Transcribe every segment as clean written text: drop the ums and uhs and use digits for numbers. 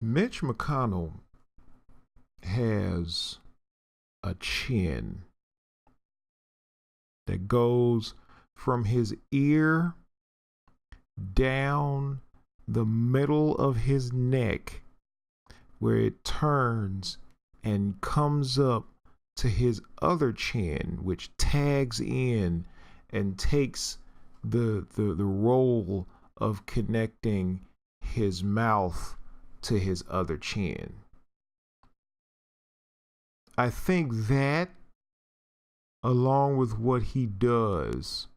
Mitch McConnell has a chin that goes from his ear down the middle of his neck, where it turns and comes up to his other chin, which tags in and takes the role of connecting his mouth to his other chin. I think that, along with what he does,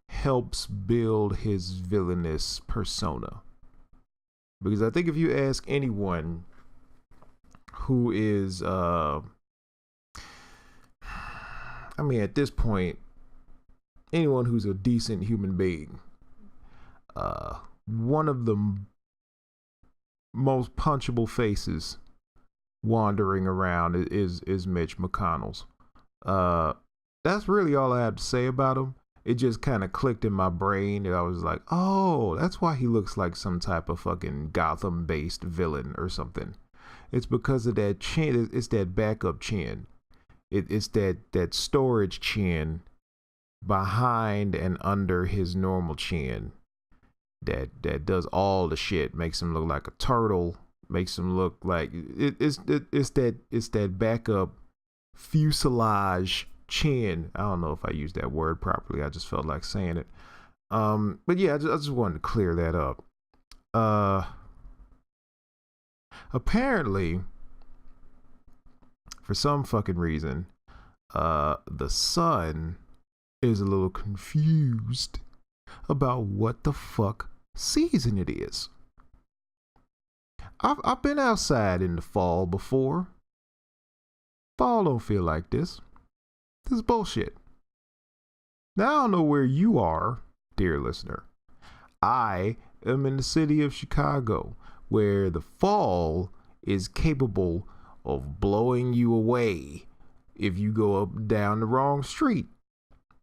helps build his villainous persona. Because I think if you ask anyone who is, at this point, anyone who's a decent human being, one of the most punchable faces wandering around is Mitch McConnell's. That's really all I have to say about him. It just kind of clicked in my brain, and I was like, oh, that's why he looks like some type of fucking Gotham-based villain or something. It's because of that chin. It's that backup chin. It's that storage chin behind and under his normal chin that does all the shit. Makes him look like a turtle. Makes him look like it's that backup fuselage chin. I don't know if I used that word properly. I just felt like saying it. But yeah, I just wanted to clear that up. Apparently, for some fucking reason, the Sun is a little confused about what the fuck season it is. I've been outside in the fall before. Fall don't feel like this. This is bullshit. Now I don't know where you are, dear listener. I am in the city of Chicago, where the fall is capable of blowing you away if you go up down the wrong street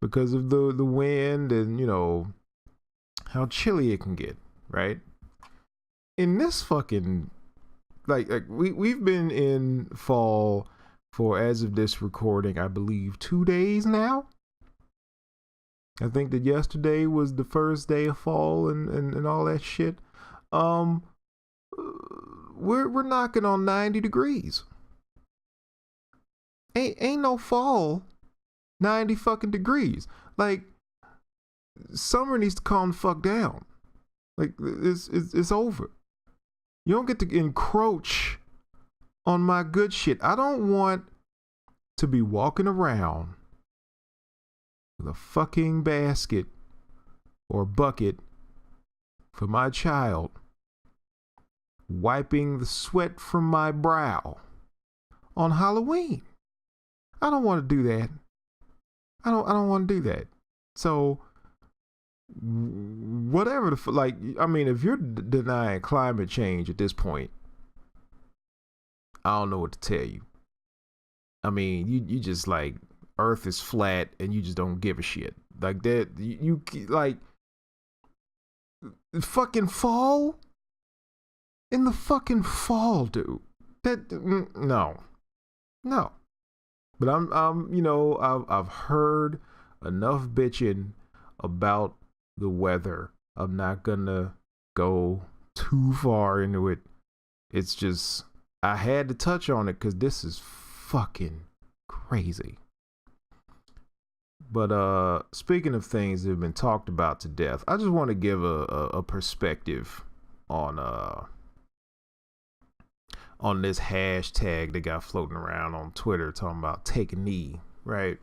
because of the wind and, you know, how chilly it can get, right? In this fucking, like we've been in fall for, as of this recording, I believe 2 days now. I think that yesterday was the first day of fall and all that shit. We're knocking on 90 degrees. Ain't no fall 90 fucking degrees. Like, summer needs to calm the fuck down. Like, it's over. You don't get to encroach on my good shit. I don't want to be walking around with a fucking basket or bucket for my child, wiping the sweat from my brow on Halloween. I don't want to do that. I don't want to do that. So whatever if you're denying climate change at this point, I don't know what to tell you. I mean, you just like, Earth is flat and you just don't give a shit. Like that, you like fucking fall? In the fucking fall, dude. That, no. But I've heard enough bitching about the weather. I'm not gonna go too far into it. It's just, I had to touch on it because this is fucking crazy. But speaking of things that have been talked about to death, I just want to give a perspective on this hashtag that got floating around on Twitter talking about take a knee, right?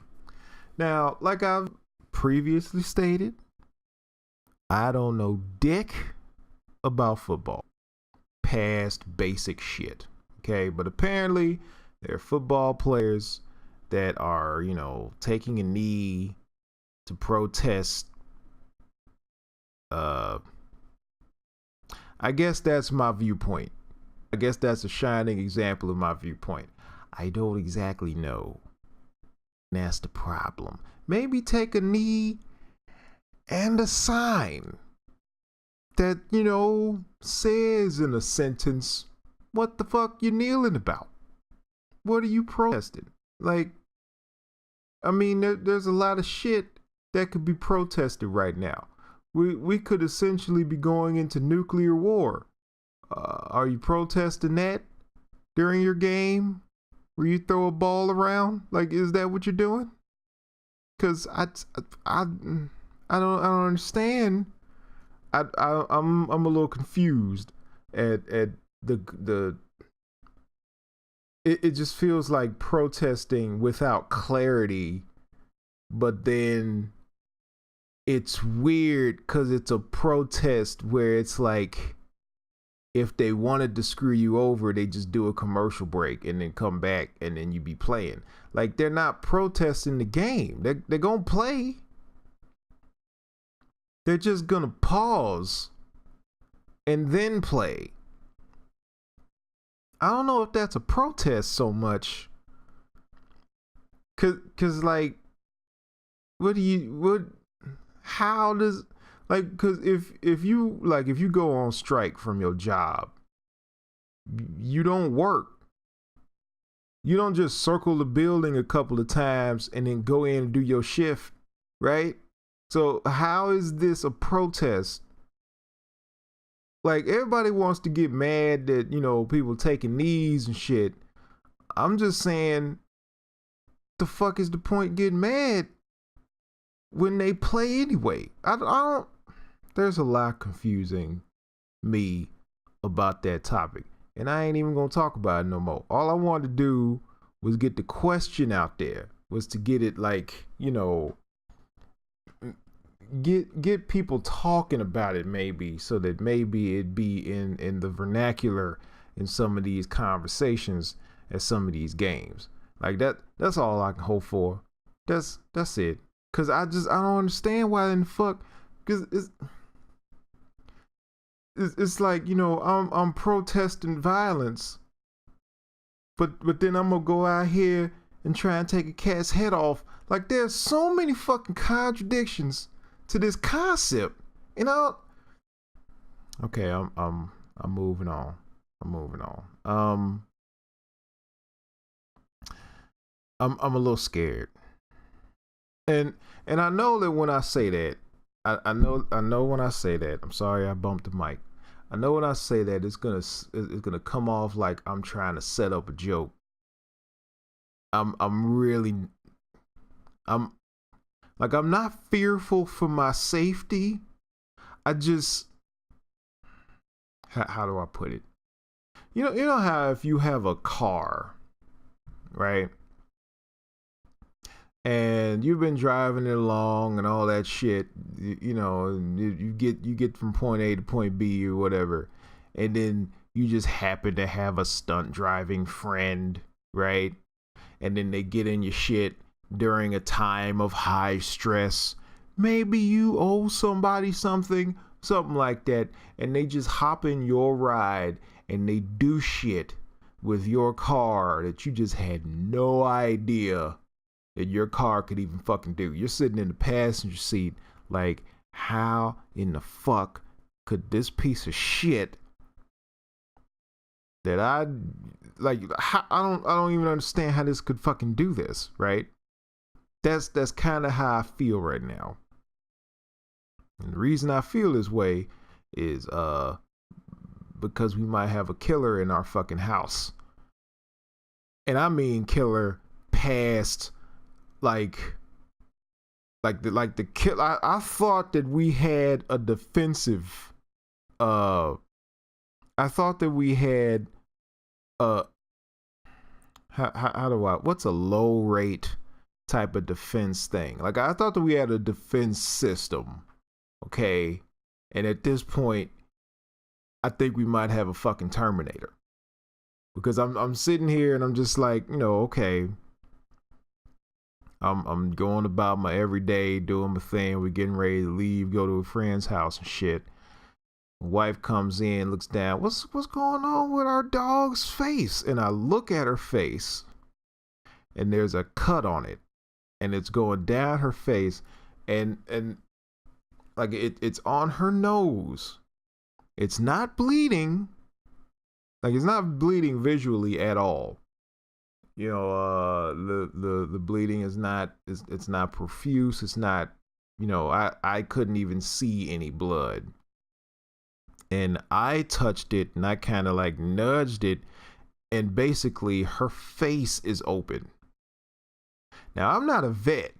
Now, like I've previously stated, I don't know dick about football past basic shit, okay? But apparently there are football players that are, taking a knee to protest. I guess that's my viewpoint. I guess that's a shining example of my viewpoint. I don't exactly know. And that's the problem. Maybe take a knee and a sign that, says in a sentence, what the fuck you kneeling about? What are you protesting? Like, I mean, there's a lot of shit that could be protested right now. We could essentially be going into nuclear war. Are you protesting that during your game where you throw a ball around? Like, is that what you're doing? Because I don't understand. I'm a little confused at the it just feels like protesting without clarity, but then it's weird because it's a protest where it's like, if they wanted to screw you over, they just do a commercial break and then come back and then you be playing. Like, they're not protesting the game. They're gonna play. They're just gonna pause and then play. I don't know if that's a protest so much. Cause like, how does, like, cause if you go on strike from your job, you don't work. You don't just circle the building a couple of times and then go in and do your shift, right? So how is this a protest? Like, everybody wants to get mad that, people taking knees and shit. I'm just saying, the fuck is the point getting mad when they play anyway? I don't, there's a lot confusing me about that topic. And I ain't even gonna talk about it no more. All I wanted to do was get the question out there, was to get it, like, get people talking about it, maybe, so that maybe it'd be in the vernacular in some of these conversations at some of these games. Like, that's all I can hope for. That's it. Cause I don't understand why in the fuck, cause it's like, I'm protesting violence, but then I'm gonna go out here and try and take a cat's head off. Like, there's so many fucking contradictions to this concept, okay, I'm moving on. I'm a little scared, and I know that when I say that, I know when I say that, I'm sorry I bumped the mic. I know when I say that it's gonna come off like I'm trying to set up a joke. I'm not fearful for my safety. I just, how do I put it? You know how if you have a car, right? And you've been driving it along and all that shit, you get from point A to point B or whatever, and then you just happen to have a stunt driving friend, right? And then they get in your shit during a time of high stress. Maybe you owe somebody something like that, and they just hop in your ride and they do shit with your car that you just had no idea that your car could even fucking do. You're sitting in the passenger seat like, how in the fuck could this piece of shit that I don't even understand how this could fucking do this, right? That's kind of how I feel right now. And the reason I feel this way is because we might have a killer in our fucking house. And I mean killer past like the kill. I thought that we had a defensive I thought that we had what's a low rate type of defense thing? Like, I thought that we had a defense system, okay? And at this point, I think we might have a fucking Terminator. Because I'm sitting here and I'm just like, okay, I'm going about my everyday, doing my thing. We're getting ready to leave, go to a friend's house and shit. Wife comes in, looks down. What's going on with our dog's face? And I look at her face, and there's a cut on it, and it's going down her face, and like it's on her nose. It's not bleeding, Like, it's not bleeding visually at all. The bleeding is not, it's not profuse. It's not, I couldn't even see any blood. And I touched it and I kind of like nudged it, and basically her face is open. Now, I'm not a vet,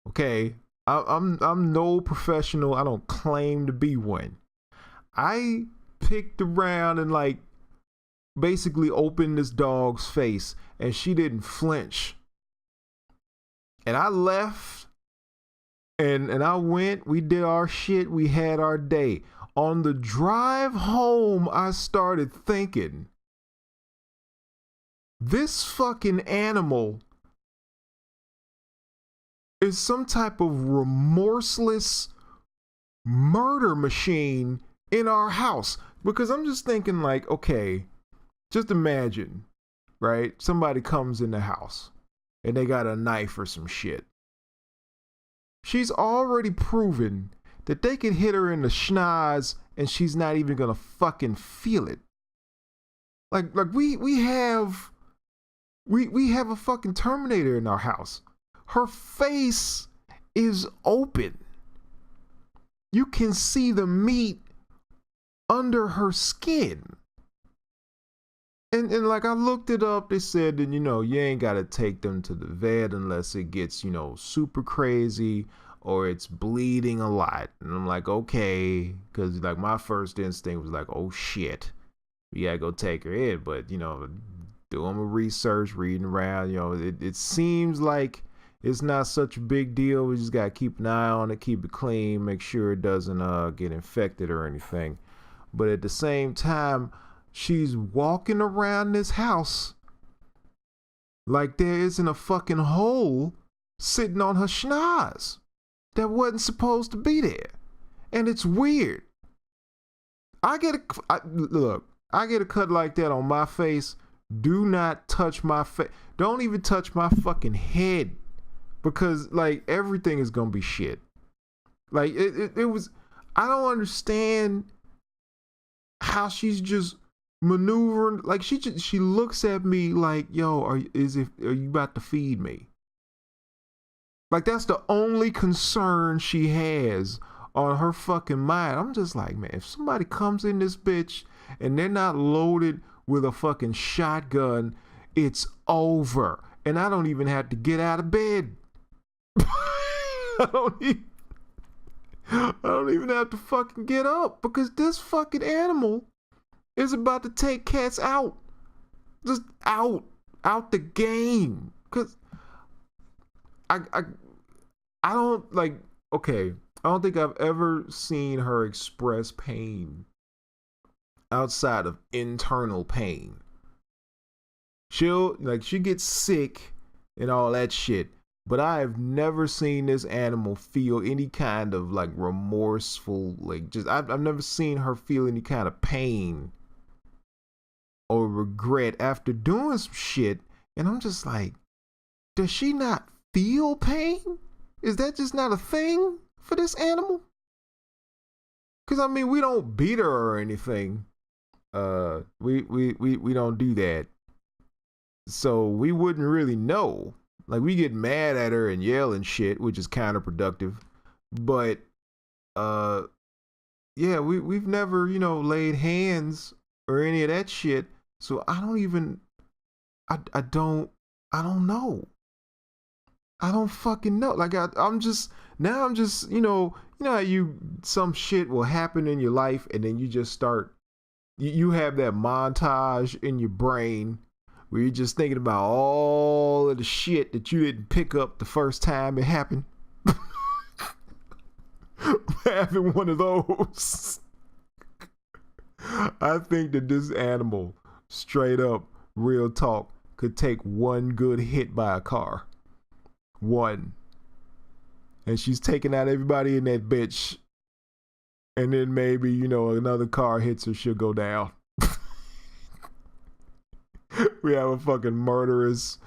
okay? I'm no professional. I don't claim to be one. I picked around and like basically opened this dog's face, and she didn't flinch. And I left, and I went, we did our shit, we had our day. On the drive home, I started thinking, this fucking animal is some type of remorseless murder machine in our house. Because I'm just thinking like, okay, just imagine, right? Somebody comes in the house and they got a knife or some shit. She's already proven that they can hit her in the schnoz and she's not even gonna fucking feel it. Like we have a fucking Terminator in our house. Her face is open. You can see the meat under her skin. And like I looked it up, they said that, you ain't gotta take them to the vet unless it gets, super crazy or it's bleeding a lot. And I'm like, okay, because like my first instinct was like, oh shit, we gotta go take her in. But doing my research, reading around, it seems like it's not such a big deal. We just gotta keep an eye on it, keep it clean, make sure it doesn't get infected or anything. But at the same time, she's walking around this house like there isn't a fucking hole sitting on her schnoz that wasn't supposed to be there. And it's weird. I get a cut like that on my face. Do not touch my face. Don't even touch my fucking head, because like everything is gonna be shit. Like it was, I don't understand how she's just maneuvering. Like she looks at me like, yo, are you about to feed me? Like that's the only concern she has on her fucking mind. I'm just like, man, if somebody comes in this bitch and they're not loaded with a fucking shotgun, it's over. And I don't even have to get out of bed. I don't even have to fucking get up, because this fucking animal is about to take cats out. Just out the game. Cause I don't like, okay, I don't think I've ever seen her express pain outside of internal pain. She gets sick and all that shit, but I have never seen this animal feel any kind of like remorseful, like just I've never seen her feel any kind of pain or regret after doing some shit. And I'm just like, does she not feel pain? Is that just not a thing for this animal? Because I mean, we don't beat her or anything. We don't do that, so we wouldn't really know. Like, we get mad at her and yell and shit, which is counterproductive. But yeah, we've never, laid hands or any of that shit. So I don't even, I don't know. I don't fucking know. Like I'm just, how some shit will happen in your life and then you just start, you have that montage in your brain where you're just thinking about all of the shit that you didn't pick up the first time it happened. Having one of those. I think that this animal, straight up, real talk, could take one good hit by a car. One. And she's taking out everybody in that bitch. And then maybe, another car hits her, she'll go down. We have a fucking murderous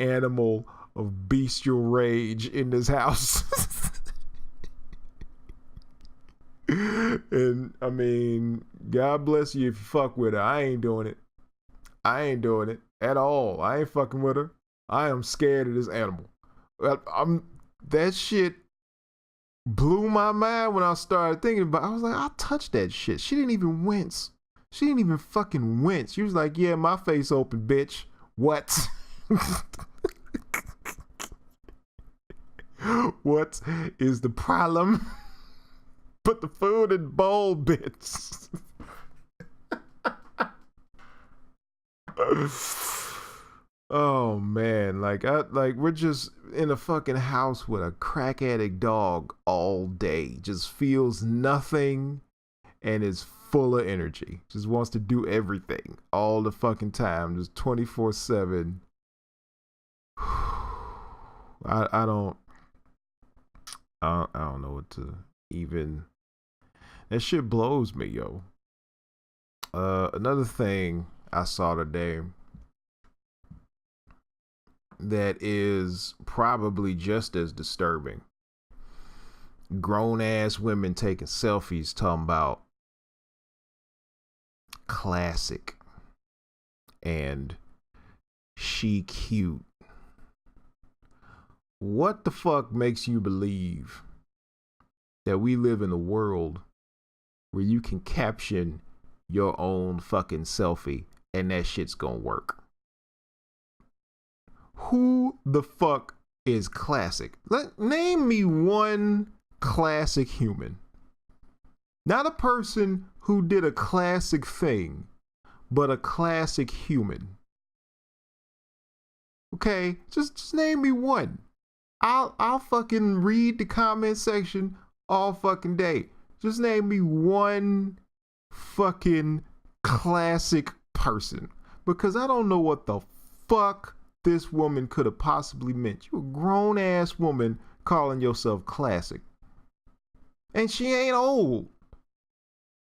animal of bestial rage in this house. And I mean, God bless you if you fuck with her. I ain't doing it. I ain't doing it at all. I ain't fucking with her. I am scared of this animal. That shit blew my mind when I started thinking about it. I was like, I touched that shit. She didn't even wince. She didn't even fucking wince. She was like, yeah, my face open, bitch. What? What is the problem? Put the food in bowl, bitch. Oh man, like we're just in a fucking house with a crack addict dog all day. Just feels nothing and is full of energy. Just wants to do everything all the fucking time. Just 24/7. I don't know what to even. That shit blows me, yo. Another thing I saw today that is probably just as disturbing. Grown ass women taking selfies talking about classic and she cute. What the fuck makes you believe that we live in a world where you can caption your own fucking selfie and that shit's gonna work? Who the fuck is classic? Name me one classic human. Not a person who did a classic thing, but a classic human. Okay, just name me one. I'll fucking read the comment section all fucking day. Just name me one fucking classic person, because I don't know what the fuck this woman could have possibly meant. You a grown ass woman calling yourself classic, and she ain't old.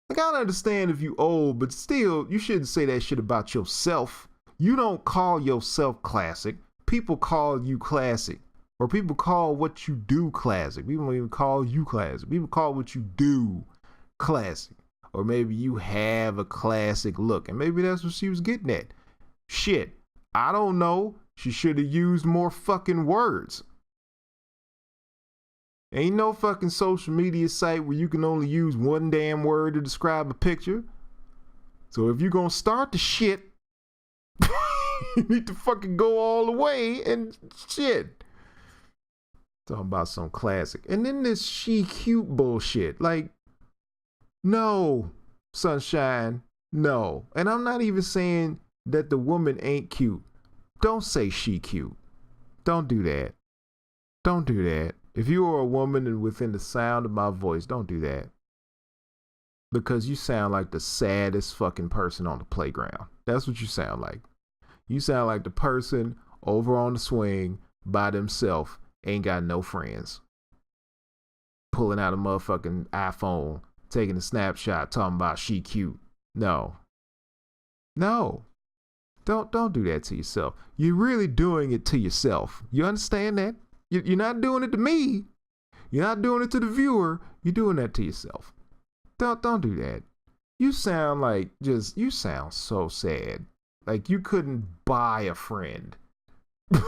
Like, I don't understand if you old, but still, you shouldn't say that shit about yourself. You don't call yourself classic. People call you classic. Or people call what you do classic. People don't even call you classic. People call what you do classic. Or maybe you have a classic look. And maybe that's what she was getting at. Shit, I don't know. She should have used more fucking words. Ain't no fucking social media site where you can only use one damn word to describe a picture. So if you're gonna start the shit, you need to fucking go all the way and shit. Talking about some classic. And then this she cute bullshit. Like, no, sunshine, no. And I'm not even saying that the woman ain't cute. Don't say she cute. Don't do that. Don't do that. If you are a woman and within the sound of my voice, don't do that. Because you sound like the saddest fucking person on the playground. That's what you sound like. You sound like the person over on the swing by themselves, ain't got no friends. Pulling out a motherfucking iPhone, taking a snapshot, talking about she cute. No. No. Don't do that to yourself. You're really doing it to yourself. You understand that? You're not doing it to me. You're not doing it to the viewer. You're doing that to yourself. Don't do that. You sound like you sound so sad. Like you couldn't buy a friend. And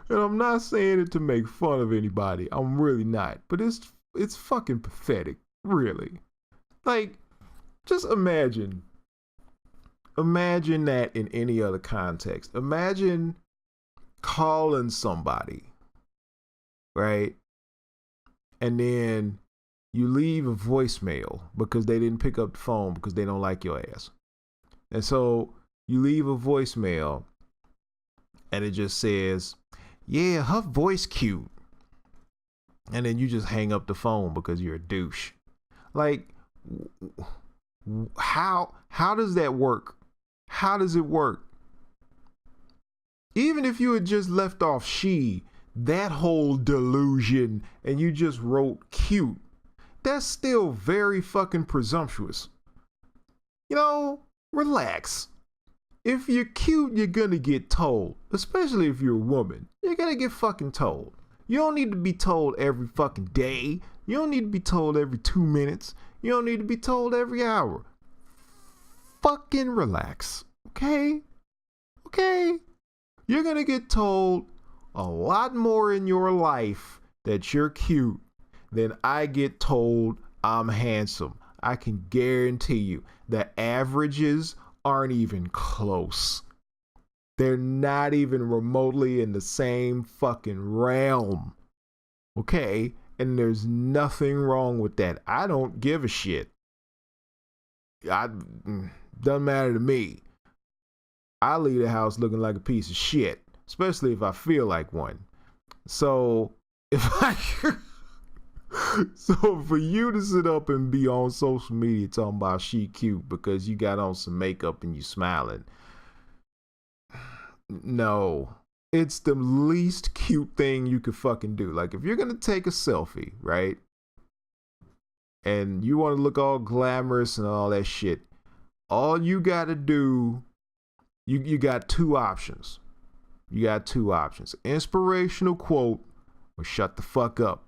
I'm not saying it to make fun of anybody. I'm really not. But it's fucking pathetic. Really. Like, just imagine that in any other context. Imagine calling somebody, right? And then you leave a voicemail because they didn't pick up the phone because they don't like your ass. And so you leave a voicemail and it just says, yeah, her voice cute. And then you just hang up the phone because you're a douche. Like, how does that work? How does it work? Even if you had just left off she, that whole delusion, and you just wrote cute, that's still very fucking presumptuous. You know, relax. If you're cute, you're gonna get told. Especially if you're a woman. You're gonna get fucking told. You don't need to be told every fucking day. You don't need to be told every 2 minutes. You don't need to be told every hour. fucking relax. Okay? Okay? You're gonna get told a lot more in your life that you're cute than I get told I'm handsome. I can guarantee you the averages aren't even close. They're not even remotely in the same fucking realm. Okay? And there's nothing wrong with that. I don't give a shit. Doesn't matter to me. I leave the house looking like a piece of shit, especially if I feel like one. So so for you to sit up and be on social media talking about she cute because you got on some makeup and you smiling, no, it's the least cute thing you could fucking do. Like, if you're gonna take a selfie, right, and you want to look all glamorous and all that shit, all you gotta do, you got two options. You got two options: inspirational quote or shut the fuck up.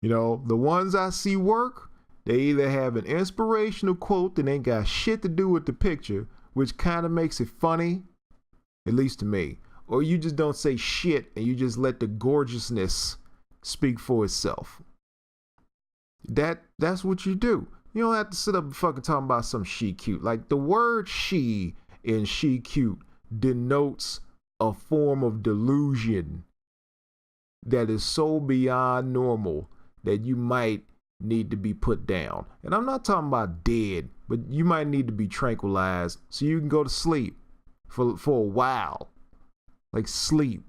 You know, the ones I see work, they either have an inspirational quote that ain't got shit to do with the picture, which kind of makes it funny, at least to me, or you just don't say shit and you just let the gorgeousness speak for itself. That's what you do. You don't have to sit up and fucking talking about some she cute. Like, the word she in she cute denotes a form of delusion that is so beyond normal that you might need to be put down. And I'm not talking about dead, but you might need to be tranquilized so you can go to sleep for a while. Like, sleep.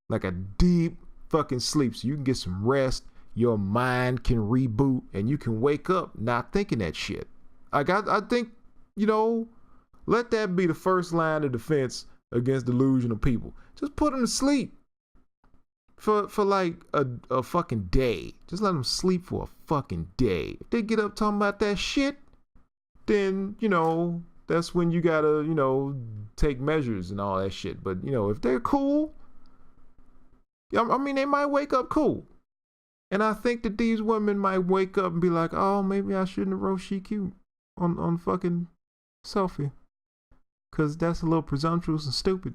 Like a deep fucking sleep so you can get some rest. Your mind can reboot and you can wake up not thinking that shit. Like, I think, you know, let that be the first line of defense against delusional people. Just put them to sleep. For like a fucking day. Just let them sleep for a fucking day. If they get up talking about that shit, then, you know, that's when you gotta, you know, take measures and all that shit. But, you know, if they're cool, I mean, they might wake up cool. And I think that these women might wake up and be like, oh, maybe I shouldn't have wrote she cute on fucking selfie. Because that's a little presumptuous and stupid.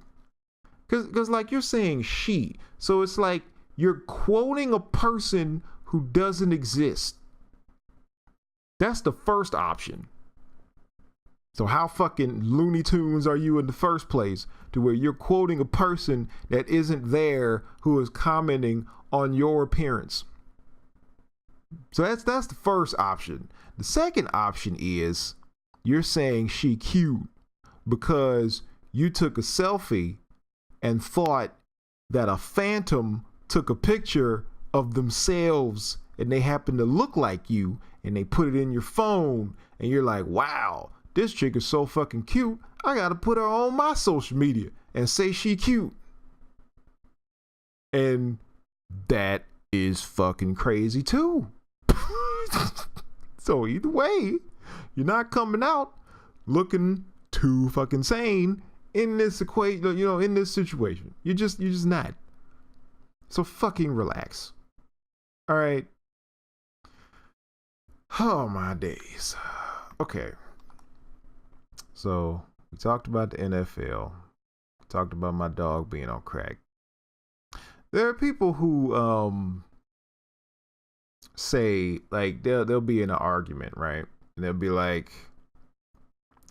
Because like, you're saying she, so it's like you're quoting a person who doesn't exist. That's the first option. So how fucking Looney Tunes are you in the first place to where you're quoting a person that isn't there who is commenting on your appearance? So that's the first option. The second option is you're saying she cute because you took a selfie and thought that a phantom took a picture of themselves and they happen to look like you and they put it in your phone and you're like, wow, this chick is so fucking cute. I gotta put her on my social media and say she cute. And that is fucking crazy too. So either way, you're not coming out looking too fucking sane in this equation, you know, in this situation. You're just not. So fucking relax. All right. Oh my days. Okay. So we talked about the NFL. We talked about my dog being on crack. There are people who say, like, they'll be in an argument, right? And they'll be like,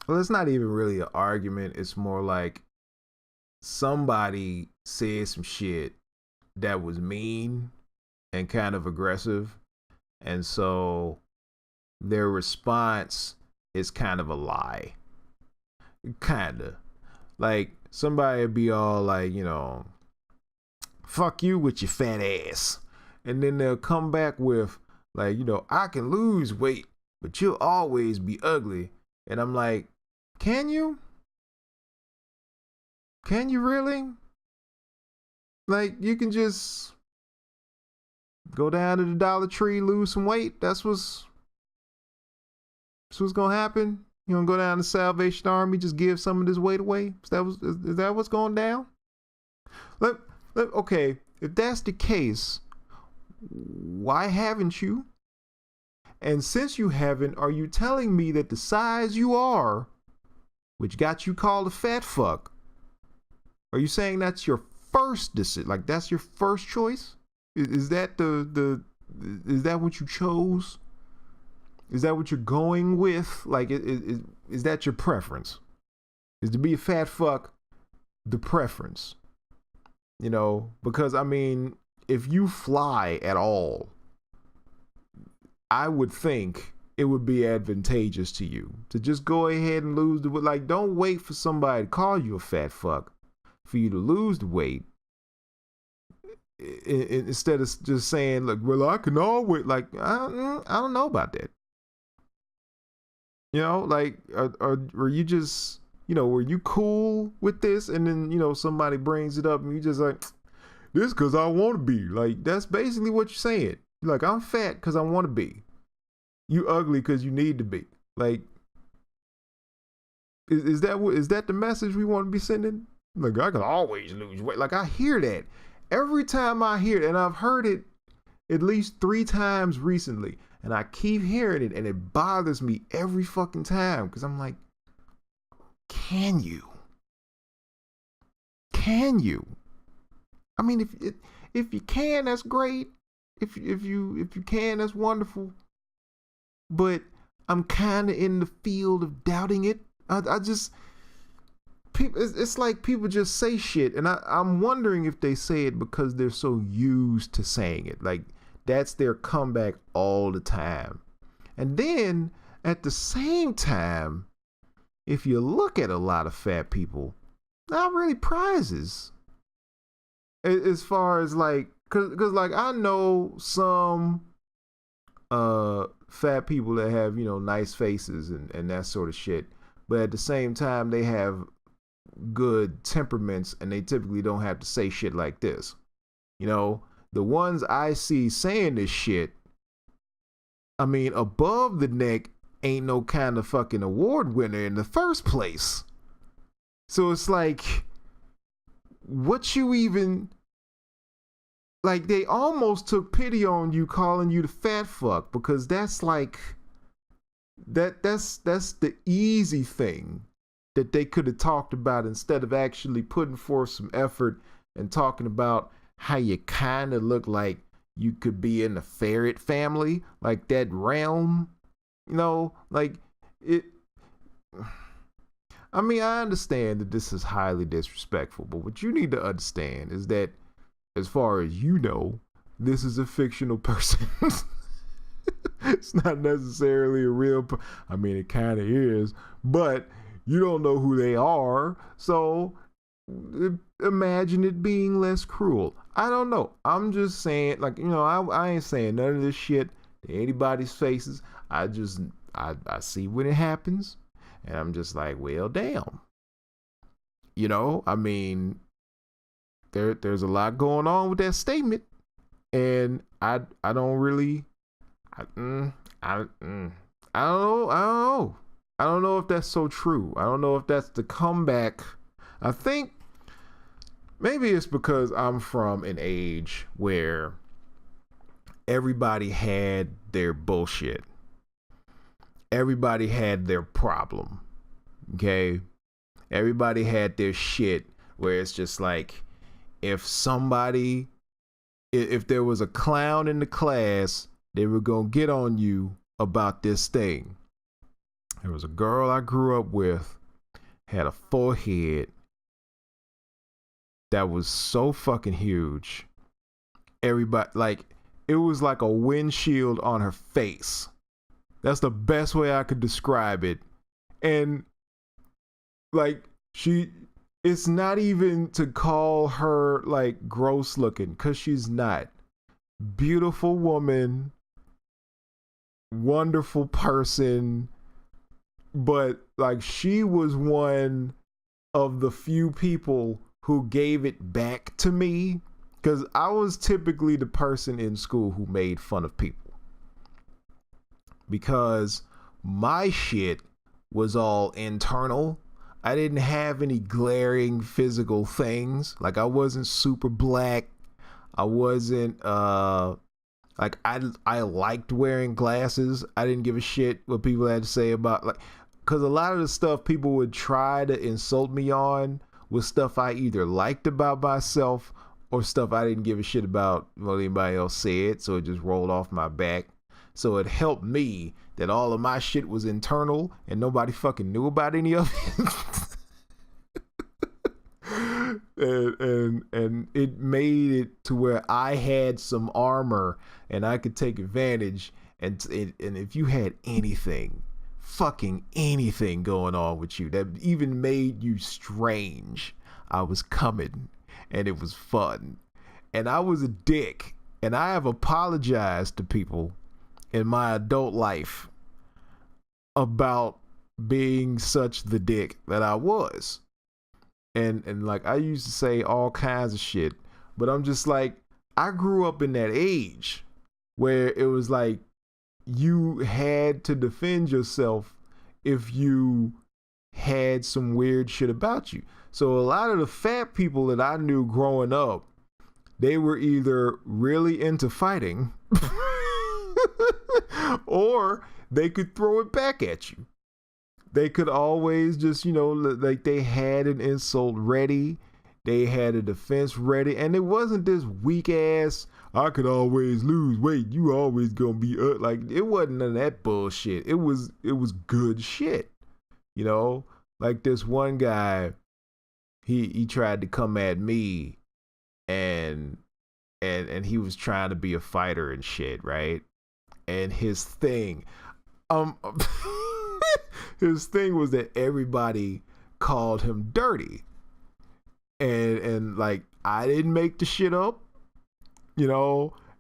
well, it's not even really an argument. It's more like somebody said some shit that was mean and kind of aggressive. And so their response is kind of a lie. Kinda. Like, somebody would be all like, you know, fuck you with your fat ass. And then they'll come back with, like, you know, I can lose weight, but you'll always be ugly. And I'm like, can you? Can you really? Like, you can just go down to the Dollar Tree, lose some weight. That's what's gonna happen. You gonna go down to Salvation Army, just give some of this weight away? Is that what's going down? Okay, if that's the case, why haven't you And since you haven't, are you telling me that the size you are, which got you called a fat fuck, are you saying that's your first decision? Like that's your first choice? Is that is that what you chose? Is that what you're going with? Like, is that your preference? Is to be a fat fuck the preference? You know, because I mean, if you fly at all, I would think it would be advantageous to you to just go ahead and lose the weight. Like, don't wait for somebody to call you a fat fuck for you to lose the weight. Instead of just saying, like, well, I can always, like, I don't know about that. You know, like, or you just, you know, were you cool with this? And then, you know, somebody brings it up and you just like, this because I want to be. Like, that's basically what you're saying. You're like, I'm fat because I want to be. You ugly because you need to be. Like, is that the message we want to be sending? Like, I can always lose weight. Like, I hear that. Every time I hear it, and I've heard it at least 3 times recently, and I keep hearing it, and it bothers me every fucking time because I'm like, can you? Can you? I mean, if you can, that's great. If you can, that's wonderful. But I'm kind of in the field of doubting it. I just, people, it's like people just say shit, and I'm wondering if they say it because they're so used to saying it. Like, that's their comeback all the time. And then at the same time, if you look at a lot of fat people, not really prizes. As far as like, cause like I know some fat people that have, you know, nice faces and that sort of shit, but at the same time they have good temperaments and they typically don't have to say shit like this. You know, the ones I see saying this shit, I mean, above the neck ain't no kind of fucking award winner in the first place. So it's like, what you even, like, they almost took pity on you calling you the fat fuck, because that's like, that's the easy thing that they could have talked about instead of actually putting forth some effort and talking about how you kind of look like you could be in the ferret family, like that realm, you know, like it. I mean, I understand that this is highly disrespectful, but what you need to understand is that, as far as you know, this is a fictional person. It's not necessarily a real I mean, it kind of is, but you don't know who they are, so imagine it being less cruel. I don't know. I'm just saying, like, you know, I ain't saying none of this shit to anybody's faces. I see when it happens, and I'm just like, well, damn. You know, I mean, there's a lot going on with that statement, and I don't really, I don't know. I don't know if that's so true. I don't know if that's the comeback. I think maybe it's because I'm from an age where everybody had their bullshit. Everybody had their problem. Okay? Everybody had their shit where it's just like, if there was a clown in the class, they were gonna get on you about this thing. There was a girl I grew up with, had a forehead that was so fucking huge. Everybody, like, it was like a windshield on her face. That's the best way I could describe it. And like, it's not even to call her like gross looking, because she's not. Beautiful woman, wonderful person, but like, she was one of the few people who gave it back to me, because I was typically the person in school who made fun of people, because my shit was all internal. I didn't have any glaring physical things. Like, I wasn't super black. I wasn't Like I liked wearing glasses. I didn't give a shit what people had to say about, like, because a lot of the stuff people would try to insult me on was stuff I either liked about myself or stuff I didn't give a shit about what anybody else said, so it just rolled off my back. So it helped me that all of my shit was internal and nobody fucking knew about any of it. and it made it to where I had some armor and I could take advantage. And if you had anything, fucking anything going on with you that even made you strange, I was coming, and it was fun. And I was a dick, and I have apologized to people in my adult life about being such the dick that I was. And like, I used to say all kinds of shit, but I'm just like, I grew up in that age where it was like you had to defend yourself if you had some weird shit about you. So a lot of the fat people that I knew growing up, they were either really into fighting or they could throw it back at you. They could always just, like, they had an insult ready. They had a defense ready. And it wasn't this weak ass, I could always lose. Wait, you always gonna be up. Like, it wasn't none of that bullshit. It was good shit. Like this one guy, he tried to come at me and he was trying to be a fighter and shit, right? And his thing, his thing was that everybody called him dirty. And like, I didn't make the shit up,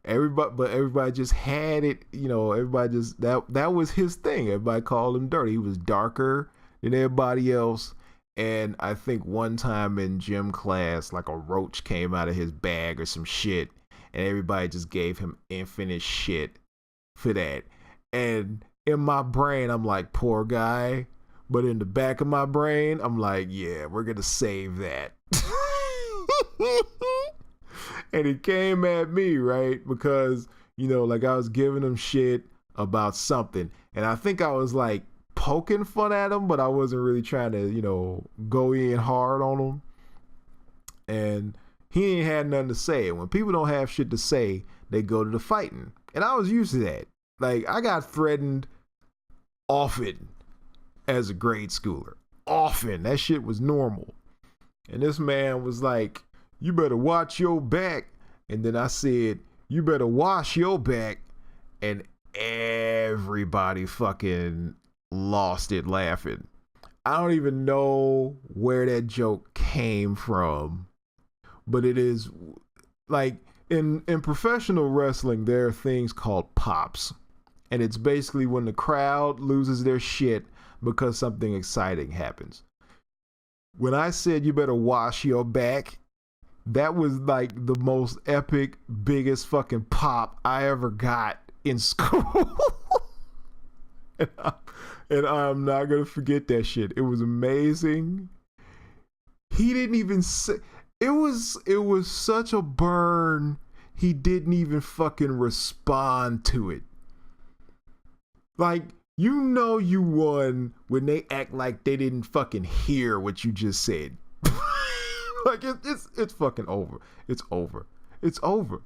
everybody just had it, everybody just, that was his thing. Everybody called him dirty. He was darker than everybody else. And I think one time in gym class, like a roach came out of his bag or some shit, and everybody just gave him infinite shit for that. And in my brain, I'm like, poor guy. But in the back of my brain, I'm like, yeah, we're going to save that. And he came at me, right? Because, like, I was giving him shit about something. And I think I was like poking fun at him, but I wasn't really trying to, go in hard on him. And he ain't had nothing to say. And when people don't have shit to say, they go to the fighting. And I was used to that. Like, I got threatened often as a grade schooler. Often. That shit was normal. And this man was like, you better watch your back. And then I said, you better wash your back. And everybody fucking lost it laughing. I don't even know where that joke came from. But it is like, in professional wrestling, there are things called pops. And it's basically when the crowd loses their shit because something exciting happens. When I said you better wash your back, that was like the most epic, biggest fucking pop I ever got in school. and I'm not going to forget that shit. It was amazing. He didn't even say, it was such a burn. He didn't even fucking respond to it. Like, you won when they act like they didn't fucking hear what you just said. Like, it's fucking over. It's over. It's over.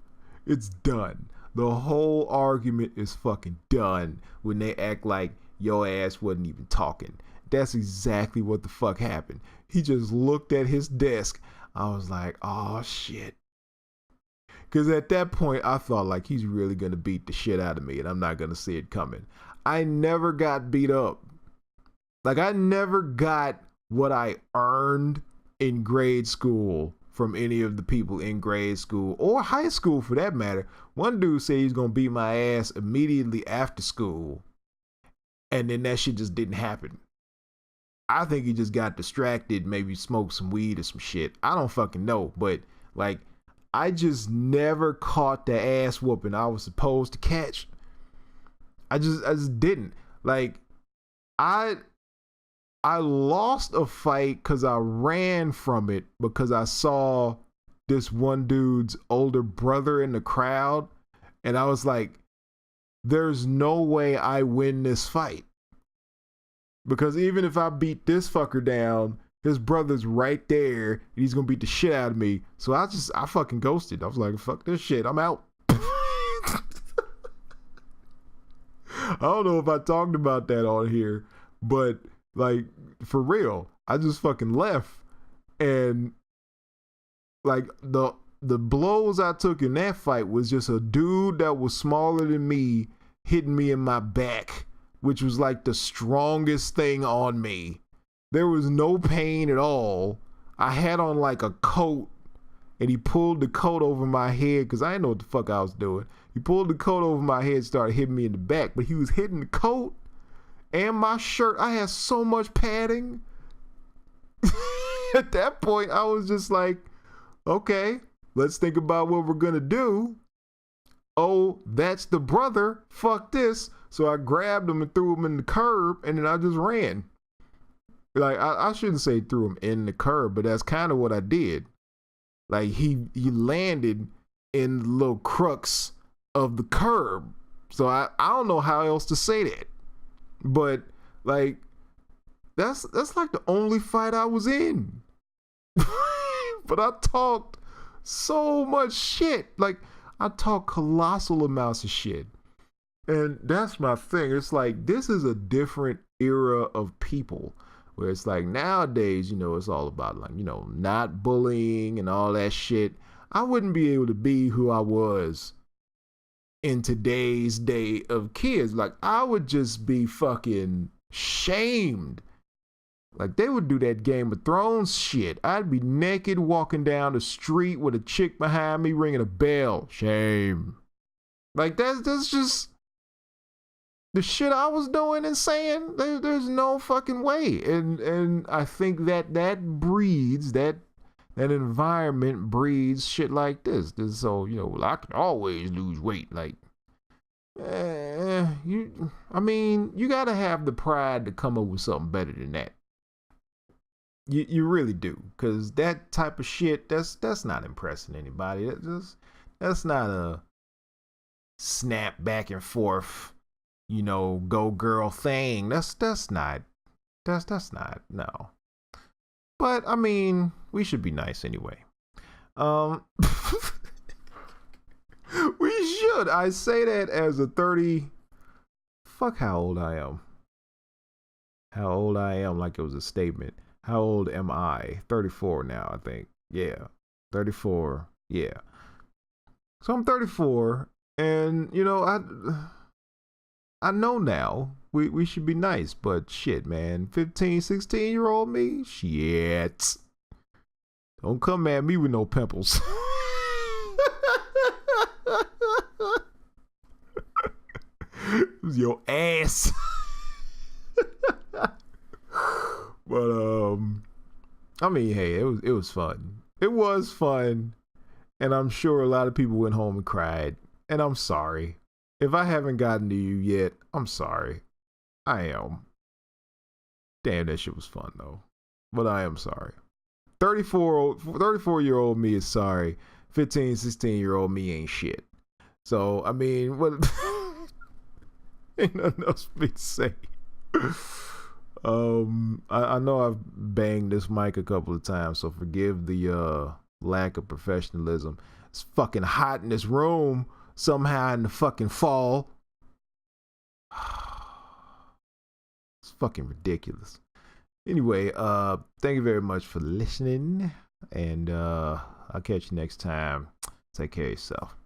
It's done. The whole argument is fucking done when they act like your ass wasn't even talking. That's exactly what the fuck happened. He just looked at his desk. I was like, oh shit. Because at that point, I thought like he's really going to beat the shit out of me and I'm not going to see it coming. I never got beat up. Like, I never got what I earned in grade school from any of the people in grade school or high school for that matter. One dude said he's going to beat my ass immediately after school. And then that shit just didn't happen. I think he just got distracted, maybe smoked some weed or some shit. I don't fucking know. But like, I just never caught the ass whooping I was supposed to catch. I just didn't. Like, I lost a fight because I ran from it because I saw this one dude's older brother in the crowd And I was like, there's no way I win this fight. Because even if I beat this fucker down, his brother's right there, and he's gonna beat the shit out of me. So I fucking ghosted. I was like, fuck this shit, I'm out. I don't know if I talked about that on here, but like, for real, I just fucking left. And like, the blows I took in that fight was just a dude that was smaller than me hitting me in my back, which was like the strongest thing on me. There was no pain at all. I had on like a coat, and he pulled the coat over my head because I didn't know what the fuck I was doing. He pulled the coat over my head, started hitting me in the back, but he was hitting the coat and my shirt. I had so much padding. At that point, I was just like, okay, let's think about what we're gonna do. Oh, that's the brother. Fuck this. So I grabbed him and threw him in the curb, and then I just ran. Like, I shouldn't say threw him in the curb, but that's kind of what I did. Like, he landed in the little crux of the curb. So I don't know how else to say that. But like, that's like the only fight I was in. But I talked so much shit. Like, I talk colossal amounts of shit. And that's my thing. It's like, this is a different era of people where it's like nowadays, you know, it's all about like, you know, not bullying and all that shit. I wouldn't be able to be who I was in today's day of kids. Like, I would just be fucking shamed. Like, they would do that Game of Thrones shit. I'd be naked walking down the street with a chick behind me ringing a bell. Shame. Like, that's just the shit I was doing and saying. There's no fucking way. And I think that breeds, that environment breeds shit like this. So, you know, well, I can always lose weight. Like, I mean, you gotta have the pride to come up with something better than that. You really do, because that type of shit, that's not impressing anybody. That's not a snap back and forth, you know, go girl thing. That's not no. But I mean, we should be nice anyway. We should. I say that as a 30. Fuck how old I am. How old I am, like it was a statement. How old am I? 34 now, I think. Yeah. 34. Yeah. So I'm 34, and you know, I know now we should be nice, but shit, man. 15, 16-year-old me? Shit. Don't come at me with no pimples. It was your ass. But I mean, hey, it was fun. It was fun, and I'm sure a lot of people went home and cried. And I'm sorry if I haven't gotten to you yet. I'm sorry. I am. Damn, that shit was fun though. But I am sorry. 34-year-old me is sorry. 15, 16-year-old me ain't shit. So I mean, what? Ain't nothing else for me to say. I know I've banged this mic a couple of times, so forgive the lack of professionalism. It's fucking hot in this room somehow in the fucking fall. It's fucking ridiculous. Anyway, thank you very much for listening, and I'll catch you next time. Take care of yourself.